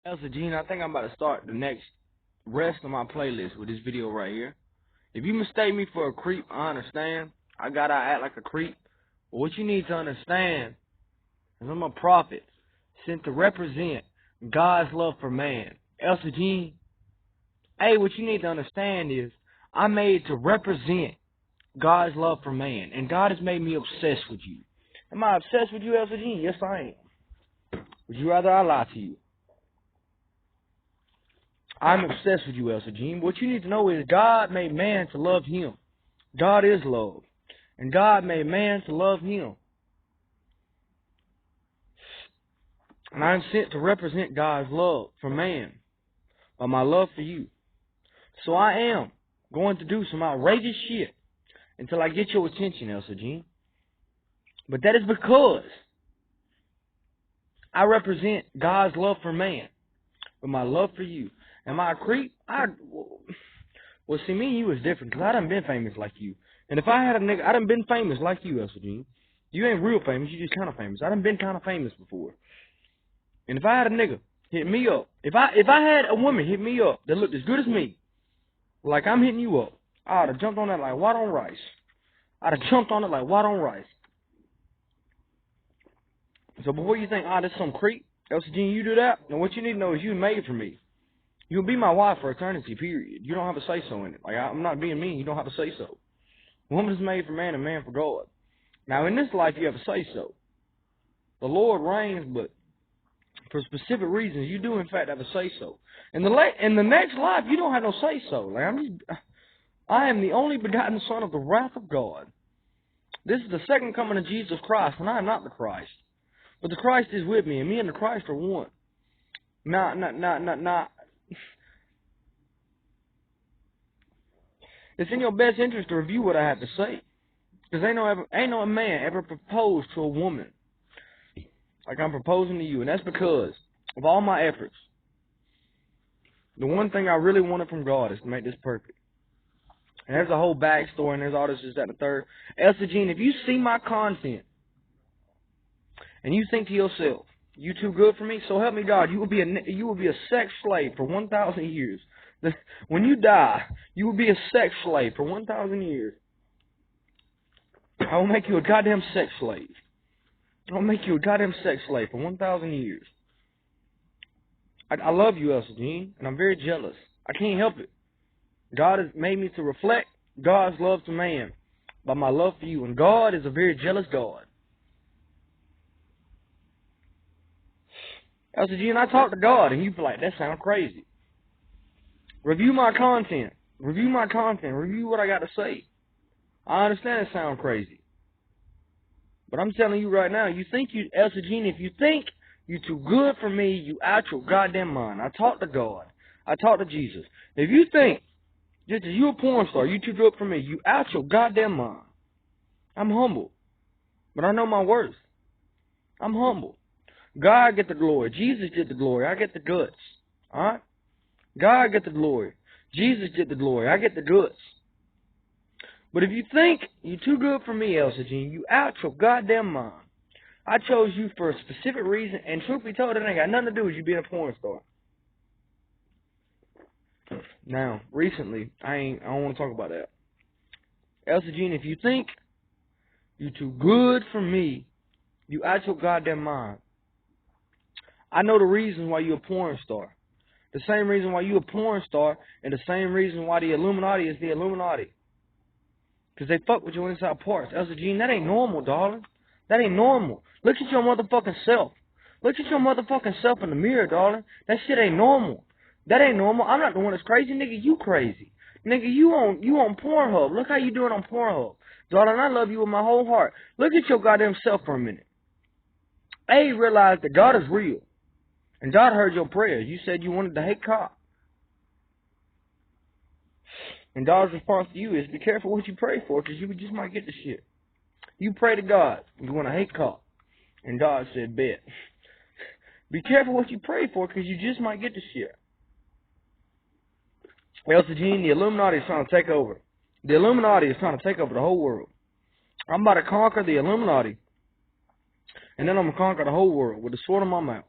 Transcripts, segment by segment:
Elsa, I think I'm about to start the next rest of my playlist with this video right here. If you mistake me for a creep, I understand. I gotta act like a creep. But what you need to understand is I'm a prophet sent to represent God's love for man. Elsa, hey, what you need to understand is I'm made to represent God's love for man. And God has made me obsessed with you. Am I obsessed with you, Elsa? Yes, I am. Would you rather I lie to you? I'm obsessed with you, Elsa. What you need to know is God made man to love him. God is love. And God made man to love him. And I'm sent to represent God's love for man by my love for you. So I am going to do some outrageous shit until I get your attention, Elsa. But that is because I represent God's love for man with my love for you. Am I a creep? Well, see, me and you is different, because I done been famous like you. And if I had a nigga, I done been famous like you, Elsa. You ain't real famous, you just kind of famous. I done been kind of famous before. And if I had a nigga hit me up, if I had a woman hit me up that looked as good as me, like I'm hitting you up, I'd have jumped on that like white on rice. I'd have jumped on it like white on rice. So before you think, this is some creep, Elsa, you do that, and what you need to know is you made for me. You'll be my wife for eternity, period. You don't have a say-so in it. Like, I'm not being mean. You don't have a say-so. Woman is made for man and man for God. Now, in this life, you have a say-so. The Lord reigns, but for specific reasons, you do, in fact, have a say-so. In the next life, you don't have no say-so. Like, I am the only begotten Son of the wrath of God. This is the second coming of Jesus Christ, and I am not the Christ. But the Christ is with me, and me and the Christ are one. It's in your best interest to review what I have to say. Because ain't no man ever proposed to a woman like I'm proposing to you. And that's because of all my efforts. The one thing I really wanted from God is to make this perfect. And there's a whole backstory, and there's all this, that, and the third. Elsa, if you see my content, and you think to yourself, you too good for me, so help me God, you will be a sex slave for 1,000 years. When you die, you will be a sex slave for 1,000 years. I will make you a goddamn sex slave. I will make you a goddamn sex slave for 1,000 years. I love you, Elsa, and I'm very jealous. I can't help it. God has made me to reflect God's love to man by my love for you. And God is a very jealous God. Elsa, and I talk to God, and you be like, that sounds crazy. Review my content. Review my content. Review what I got to say. I understand it sounds crazy. But I'm telling you right now, Elsa, if you think you're too good for me, you out your goddamn mind. I talk to God. I talk to Jesus. If you think, just as you a porn star, you too good for me, you out your goddamn mind. I'm humble. But I know my worth. I'm humble. God get the glory. Jesus get the glory. I get the guts. Alright? God get the glory. Jesus get the glory. I get the guts. But if you think you're too good for me, Elsa, you out your goddamn mind. I chose you for a specific reason, and truth be told, it ain't got nothing to do with you being a porn star. Now, recently, I don't want to talk about that. Elsa, if you think you're too good for me, you out your goddamn mind. I know the reasons why you're a porn star. The same reason why you a porn star, and the same reason why the Illuminati is the Illuminati. Because they fuck with your inside parts. Elsa, that ain't normal, darling. That ain't normal. Look at your motherfucking self. Look at your motherfucking self in the mirror, darling. That shit ain't normal. That ain't normal. I'm not the one that's crazy. Nigga, you crazy. Nigga, you on Pornhub. Look how you doing on Pornhub. Darling, I love you with my whole heart. Look at your goddamn self for a minute. A, realize that God is real. And God heard your prayers. You said you wanted to hate cop. And God's response to you is, be careful what you pray for, because you just might get the shit. You pray to God, you want to hate cop. And God said, bet. Be careful what you pray for, because you just might get the shit. Elsa, the Illuminati is trying to take over. The Illuminati is trying to take over the whole world. I'm about to conquer the Illuminati. And then I'm going to conquer the whole world with the sword in my mouth.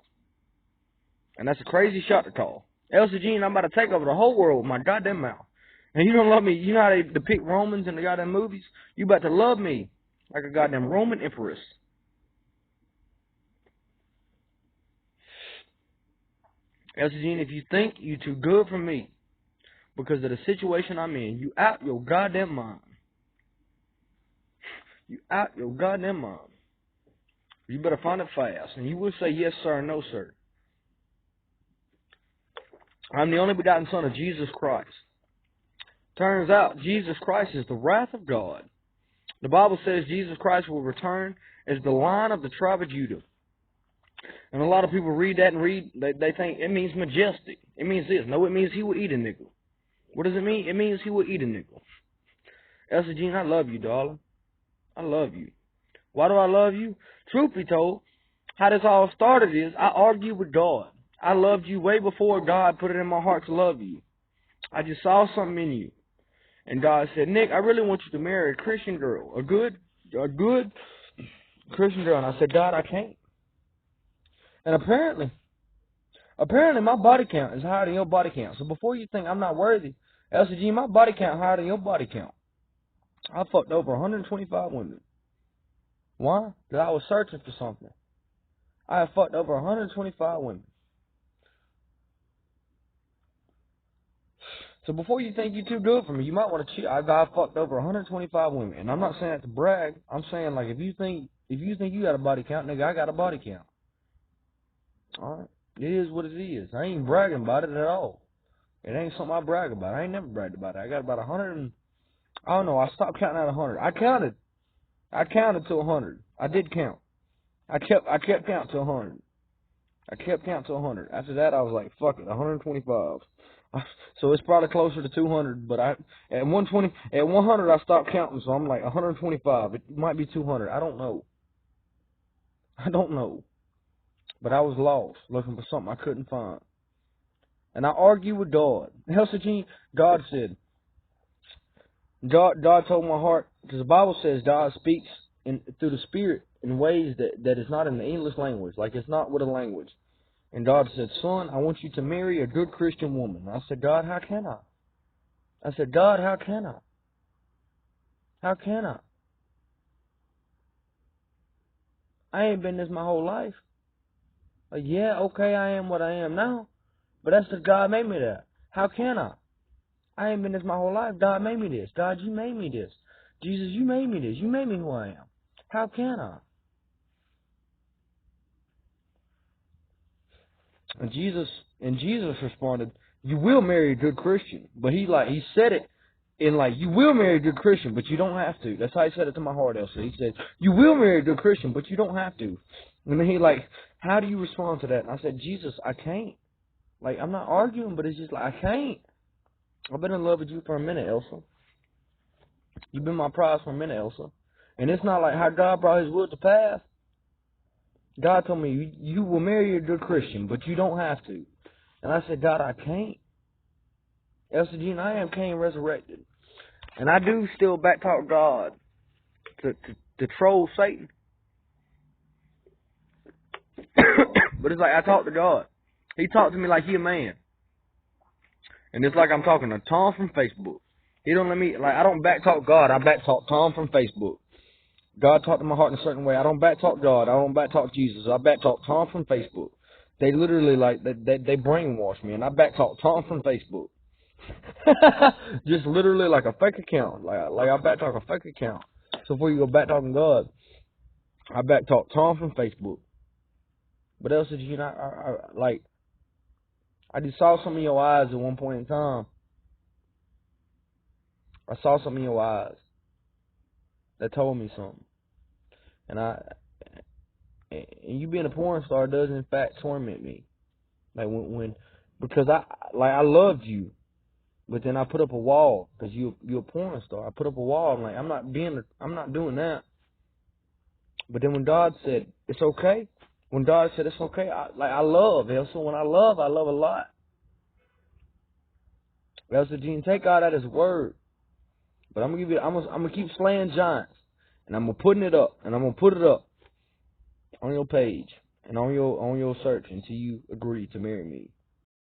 And that's a crazy shot to call. Elsa Jean, I'm about to take over the whole world with my goddamn mouth. And you don't love me. You know how they depict Romans in the goddamn movies? You about to love me like a goddamn Roman empress. Elsa Jean, if you think you too good for me because of the situation I'm in, you out your goddamn mind. You out your goddamn mind. You better find it fast. And you will say yes, sir, and no, sir. I'm the only begotten Son of Jesus Christ. Turns out Jesus Christ is the wrath of God. The Bible says Jesus Christ will return as the Lion of the tribe of Judah. And a lot of people read that and they think it means majestic. It means this. No, it means he will eat a nickel. What does it mean? It means he will eat a nickel. Elsa Jean, I love you, darling. I love you. Why do I love you? Truth be told, how this all started is I argued with God. I loved you way before God put it in my heart to love you. I just saw something in you. And God said, Nick, I really want you to marry a Christian girl. A good Christian girl. And I said, God, I can't. And apparently my body count is higher than your body count. So before you think I'm not worthy, Elsa G, my body count higher than your body count. I fucked over 125 women. Why? Because I was searching for something. I have fucked over 125 women. So before you think you're too good for me, you might want to cheat. I've fucked over 125 women. And I'm not saying that to brag. I'm saying, like, if you think you got a body count, nigga, I got a body count. Alright? It is what it is. I ain't bragging about it at all. It ain't something I brag about. I ain't never bragged about it. I got about 100 and... I don't know. I stopped counting at 100. I counted to 100. I did count. I kept count to 100. I kept count to 100. After that, I was like, fuck it, 125. So it's probably closer to 200, but at 100 I stopped counting, so I'm like 125. It might be 200. I don't know. But I was lost, looking for something I couldn't find. And I argued with God. Elsa Jean, God said, God told my heart, because the Bible says God speaks through the Spirit in ways that is not in the English language, like it's not with a language. And God said, son, I want you to marry a good Christian woman. And I said, God, how can I? I said, God, how can I? How can I? I ain't been this my whole life. Like, yeah, okay, I am what I am now. But that's because God made me that. How can I? I ain't been this my whole life. God made me this. God, you made me this. Jesus, you made me this. You made me who I am. How can I? And Jesus responded, you will marry a good Christian. But he said it in like, you will marry a good Christian, but you don't have to. That's how he said it to my heart, Elsa. He said, you will marry a good Christian, but you don't have to. And then he like, how do you respond to that? And I said, Jesus, I can't. Like, I'm not arguing, but it's just like, I can't. I've been in love with you for a minute, Elsa. You've been my prize for a minute, Elsa. And it's not like how God brought his will to pass. God told me, you will marry a good Christian, but you don't have to. And I said, God, I can't. Elsa Jean, I am Cain resurrected. And I do still backtalk God to troll Satan. But it's like I talk to God. He talked to me like he a man. And it's like I'm talking to Tom from Facebook. He don't let me, like, I don't backtalk God. I backtalk Tom from Facebook. God talked to my heart in a certain way. I don't backtalk God. I don't backtalk Jesus. I backtalk Tom from Facebook. They literally, like, they brainwash me. And I backtalk Tom from Facebook. Just literally like a fake account. Like I backtalk a fake account. So before you go backtalking God, I backtalk Tom from Facebook. But Elsa, you know, I just saw some of your eyes at one point in time. I saw some of your eyes that told me something. And you being a porn star does in fact torment me. Like because I loved you, but then I put up a wall because you're a porn star. I put up a wall. I'm like, I'm not doing that. But then when God said it's okay, when God said it's okay, I love Elsa. When I love a lot. Elsa Jean, take God at his word. But I'm gonna keep slaying giants, and I'm gonna put it up, and I'm gonna put it up on your page. and on your search until you agree to marry me.